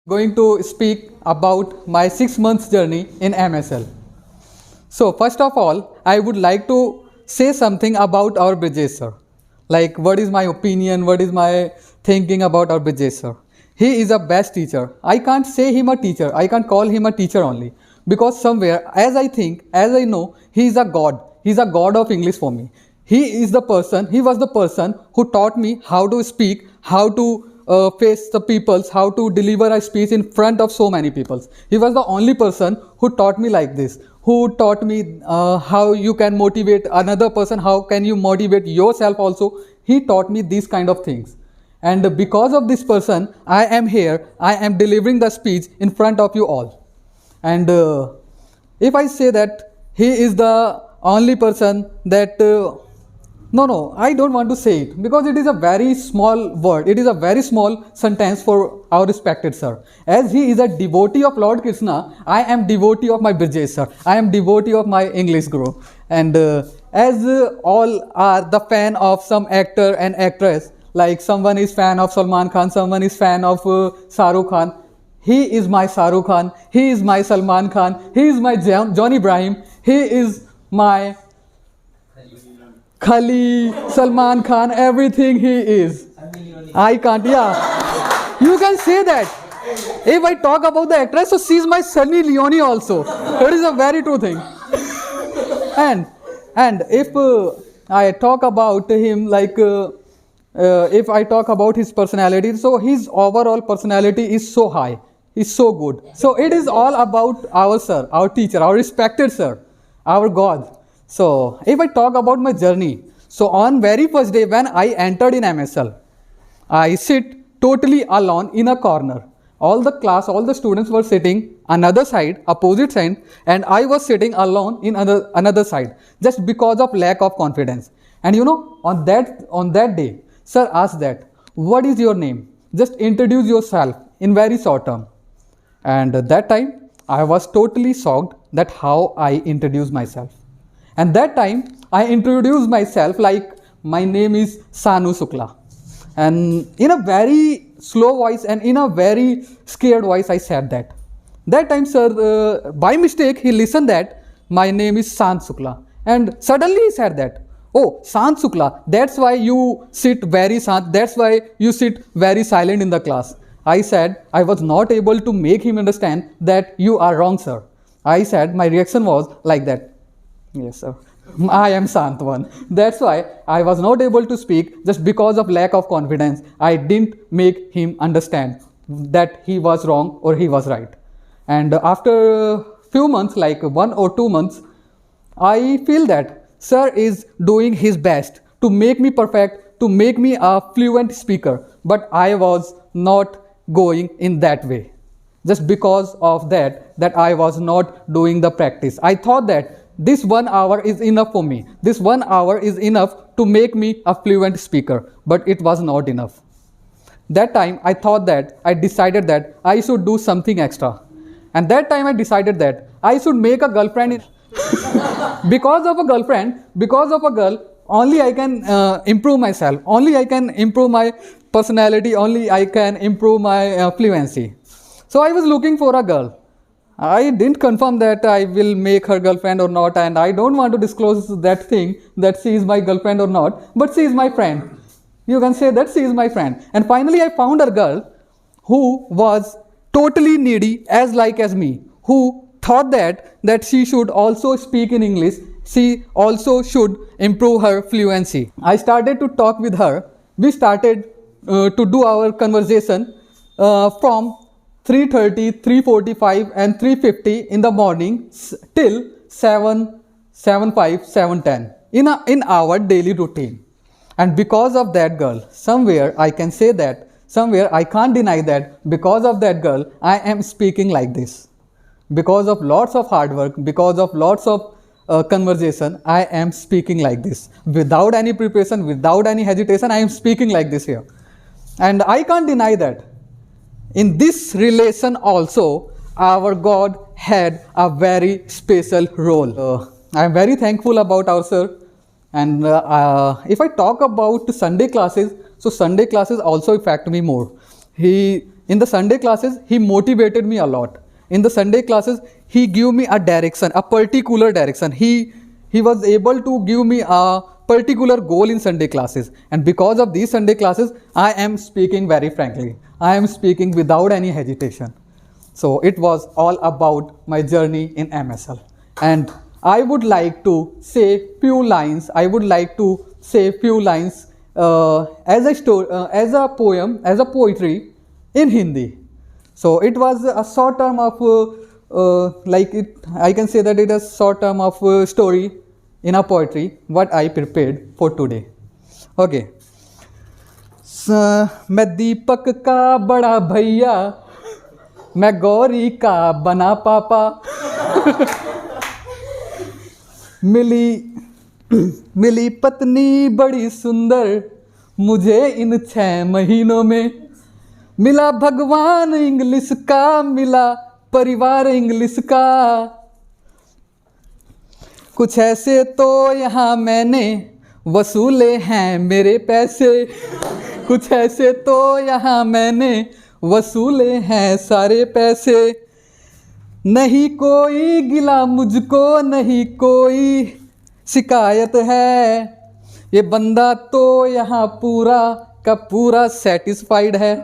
going to speak about my 6 months journey in MSL. So first of all, I would like to say something about our Brijesh sir. Like what is my opinion, what is my thinking about our Brijesh sir. He is a best teacher. I can't say him a teacher. I can't call him a teacher only. Because somewhere, as I think, as I know, he is a god. He is a god of English for me. He was the person who taught me how to speak, how to face the peoples, how to deliver a speech in front of so many peoples. He was the only person who taught me like this, who taught me how you can motivate another person, how can you motivate yourself also. He taught me these kind of things. And because of this person, I am here, I am delivering the speech in front of you all. And if I say that he is the only person that no, I don't want to say it because it is a very small word. It is a very small sentence for our respected sir. As he is a devotee of Lord Krishna, I am devotee of my Brijesh sir. I am devotee of my English guru. And as all are the fan of some actor and actress, like someone is fan of Salman Khan, someone is fan of Shah Rukh Khan. He is my Shah Rukh Khan. He is my Salman Khan. He is my John Ibrahim. He is my Khali, Salman Khan, everything he is. I can't, yeah. You can say that. If I talk about the actress, so she is my Sunny Leone also. That is a very true thing. And if I talk about him like if I talk about his personality, so his overall personality is so high, is so good. So it is all about our sir, our teacher, our respected sir, our God. So if I talk about my journey, so on very first day when I entered in MSL, I sit totally alone in a corner. All the class, all the students were sitting another side, opposite side, and I was sitting alone in another side, just because of lack of confidence. And you know, on that day, sir asked that, what is your name? Just introduce yourself in very short term. And that time, I was totally shocked that how I introduced myself. And that time, I introduced myself like my name is Sanu Sukla. And in a very slow voice and in a very scared voice, I said that. That time, sir, by mistake, he listened that my name is Sant Sukla. And suddenly he said that, oh, Sant Sukla, that's why you sit very Sant, that's why you sit very silent in the class. I said, I was not able to make him understand that you are wrong, sir. I said, my reaction was like that. Yes, sir. I am Sant one. That's why I was not able to speak just because of lack of confidence. I didn't make him understand that he was wrong or he was right. And after a few months, like 1 or 2 months, I feel that sir is doing his best to make me perfect, to make me a fluent speaker. But I was not going in that way. Just because of that I was not doing the practice. I thought that this 1 hour is enough for me. This 1 hour is enough to make me a fluent speaker, but it was not enough. That time I thought that I decided that I should do something extra. And that time I decided that I should make a girlfriend. Because of a girlfriend, because of a girl, only I can improve myself. Only I can improve my personality. Only I can improve my fluency. So I was looking for a girl. I didn't confirm that I will make her girlfriend or not, and I don't want to disclose that thing that she is my girlfriend or not, but she is my friend. You can say that she is my friend. And finally I found a girl who was totally needy as like as me, who thought that she should also speak in English, she also should improve her fluency. I started to talk with her. We started to do our conversation from 3:30, 3:45 and 3:50 in the morning till 7, 7:05, 7:10 in our daily routine. And because of that girl, somewhere I can say that, somewhere I can't deny that because of that girl, I am speaking like this. Because of lots of hard work, because of lots of conversation, I am speaking like this. Without any preparation, without any hesitation, I am speaking like this here. And I can't deny that. In this relation also, our God had a very special role. I am very thankful about our sir. And if I talk about Sunday classes, so Sunday classes also affect me more. He In the Sunday classes, he motivated me a lot. In the Sunday classes, he gave me a direction, a particular direction. He was able to give me a particular goal in Sunday classes. And because of these Sunday classes, I am speaking very frankly. I am speaking without any hesitation. So it was all about my journey in MSL. And I would like to say few lines. I would like to say few lines as a story, as a poem, as a poetry in Hindi. So it was a short term of I can say that it is short term of story in a poetry what I prepared for today. Okay. मैं दीपक का बड़ा भैया, मैं गौरी का बना पापा, मिली पत्नी बड़ी सुंदर मुझे इन 6 महीनों में, मिला भगवान इंग्लिश का, मिला परिवार इंग्लिश का, कुछ ऐसे तो यहाँ मैंने वसूले हैं मेरे पैसे, कुछ ऐसे तो यहाँ मैंने वसूले हैं सारे पैसे, नहीं कोई गिला मुझको, नहीं कोई शिकायत है, ये बंदा तो यहाँ पूरा का पूरा सेटिस्फाइड है।